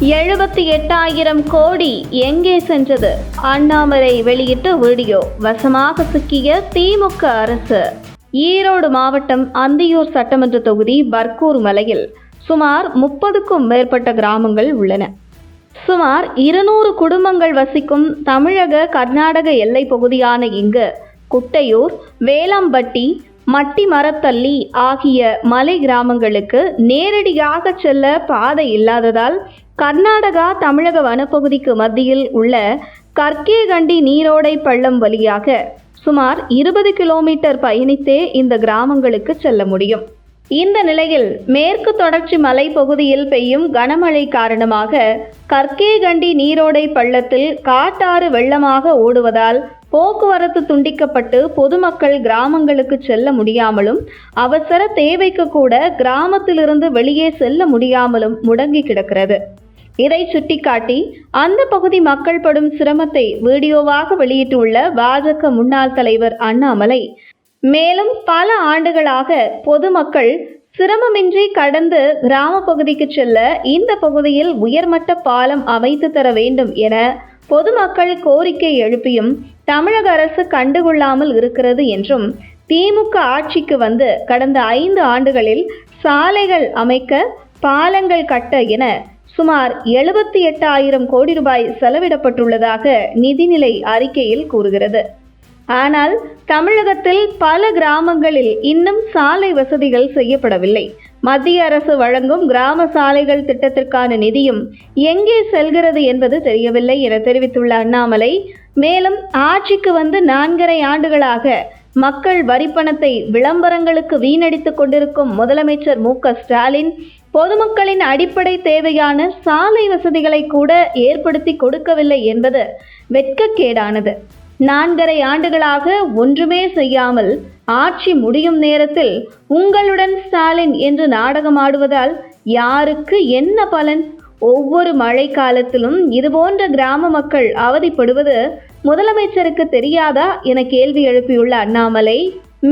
78,000 கோடி எங்கே சென்றது? அண்ணாமலை வெளியிட்ட வீடியோ. வசமாக சிக்கிய திமுக அரசு. ஈரோடு மாவட்டம் அந்தியூர் சட்டமன்ற தொகுதி பர்கூர் மலையில் சுமார் 30க்கும் மேற்பட்ட கிராமங்கள் உள்ளன. சுமார் 200 குடும்பங்கள் வசிக்கும் தமிழக கர்நாடக எல்லை பகுதியான இங்கு குட்டையூர், வேளாம்பட்டி, மட்டிமரத்தள்ளி ஆகிய மலை கிராமங்களுக்கு நேரடியாக செல்ல பாதை இல்லாததால் கர்நாடகா தமிழக வனப்பகுதிக்கு மத்தியில் உள்ள கர்கேகண்டி நீரோடை பள்ளம் வழியாக சுமார் 20 கிலோமீட்டர் பயணித்தே இந்த கிராமங்களுக்கு செல்ல முடியும். இந்த நிலையில் மேற்கு தொடர்ச்சி மலை பகுதியில் பெய்யும் கனமழை காரணமாக கர்கேகண்டி நீரோடை பள்ளத்தில் காட்டாறு வெள்ளமாக ஓடுவதால் போக்குவரத்து துண்டிக்கப்பட்டு பொதுமக்கள் கிராமங்களுக்கு செல்ல முடியாமலும் அவசர தேவைக்கு கூட கிராமத்திலிருந்து வெளியே செல்ல முடியாமலும் முடங்கி கிடக்கிறது. இதை சுட்டிக்காட்டி அந்த பகுதி மக்கள் படும் சிரமத்தை வீடியோவாக வெளியிட்டுள்ள பாஜக முன்னாள் தலைவர் அண்ணாமலை, மேலும் பல ஆண்டுகளாக பொதுமக்கள் சிரமமின்றி கடந்து கிராம பகுதிக்கு செல்ல இந்த பகுதியில் உயர்மட்ட பாலம் அமைத்து தர வேண்டும் என பொதுமக்கள் கோரிக்கை எழுப்பியும் தமிழக அரசு கண்டுகொள்ளாமல் இருக்கிறது என்றும், திமுக ஆட்சிக்கு வந்து கடந்த 5 ஆண்டுகளில் சாலைகள் அமைக்க, பாலங்கள் கட்ட என சுமார் 78,000 கோடி ரூபாய் செலவிடப்பட்டுள்ளதாக நிதிநிலை அறிக்கையில் கூறுகிறது. ஆனால் தமிழகத்தில் பல கிராமங்களில் இன்னும் சாலை வசதிகள் செய்யப்படவில்லை. மத்திய அரசு வழங்கும் கிராம சாலைகள் திட்டத்திற்கான நிதியும் எங்கே செல்கிறது என்பது தெரியவில்லை என தெரிவித்துள்ள அண்ணாமலை, மேலும் ஆட்சிக்கு வந்து 4.5 ஆண்டுகளாக மக்கள் வரிப்பணத்தை விளம்பரங்களுக்கு வீணடித்துக் கொண்டிருக்கும் முதலமைச்சர் மு.க. ஸ்டாலின் பொதுமக்களின் அடிப்படை தேவையான சாலை வசதிகளை கூட ஏற்படுத்தி கொடுக்கவில்லை என்பது வெட்கக்கேடானது. 4.5 ஆண்டுகளாக ஒன்றுமே செய்யாமல் ஆட்சி முடியும் நேரத்தில் உங்களுடன் ஸ்டாலின் என்று நாடகமாடுவதால் யாருக்கு என்ன பலன்? ஒவ்வொரு மழை காலத்திலும் இதுபோன்ற கிராம மக்கள் அவதிப்படுவது முதலமைச்சருக்கு தெரியாதா என கேள்வி எழுப்பியுள்ள அண்ணாமலை,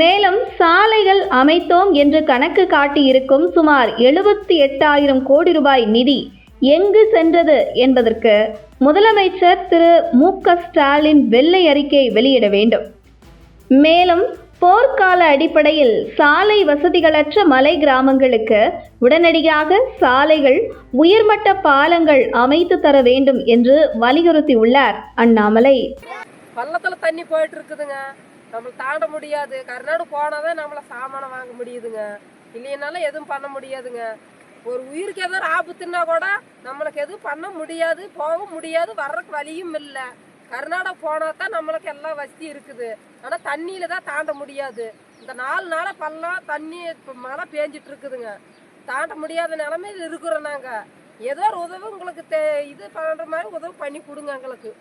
மேலும் சாலைகள் அமைத்தோம் என்று கணக்கு காட்டியிருக்கும் சுமார் 78,000 கோடி ரூபாய் நிதி எங்கு சென்றது என்பதற்கு முதலமைச்சர் திரு மு.க. ஸ்டாலின் வெள்ளை அறிக்கை வெளியிட வேண்டும். மேலும் போர்க்கால அடிப்படையில் சாலை வசதிகளற்ற மலை கிராமங்களுக்கு உடனடியாக சாலைகள், உயர்மட்ட பாலங்கள் அமைத்து தர வேண்டும் என்று வலியுறுத்தியுள்ளார் அண்ணாமலை. பள்ளத்துல தண்ணி போயிட்டு இருக்குதுங்க, நம்மள தாண்ட முடியாது. கர்நாடகா போனாதான் நம்மள சாமானம் வாங்க முடியுதுங்க, இல்லைனாலும் எதுவும் பண்ண முடியாதுங்க. ஒரு உயிருக்கு ஏதோ ஆபத்துன்னா கூட நம்மளுக்கு எதுவும் பண்ண முடியாது, போக முடியாது, வர்றதுக்கு வழியும் இல்லை. கர்நாடகா போனா தான் நம்மளுக்கு எல்லா வசதி இருக்குது. ஆனால் தண்ணியில தான் தாண்ட முடியாது. இந்த 4 நாளா பள்ளம் தண்ணி மழை பேஞ்சிட்டு இருக்குதுங்க, தாண்ட முடியாத நிலைமையில் இருக்கிறோம். நாங்கள் ஏதோ ஒரு உதவி உங்களுக்கு இது பண்ணுற மாதிரி உதவி பண்ணி கொடுங்க எங்களுக்கு.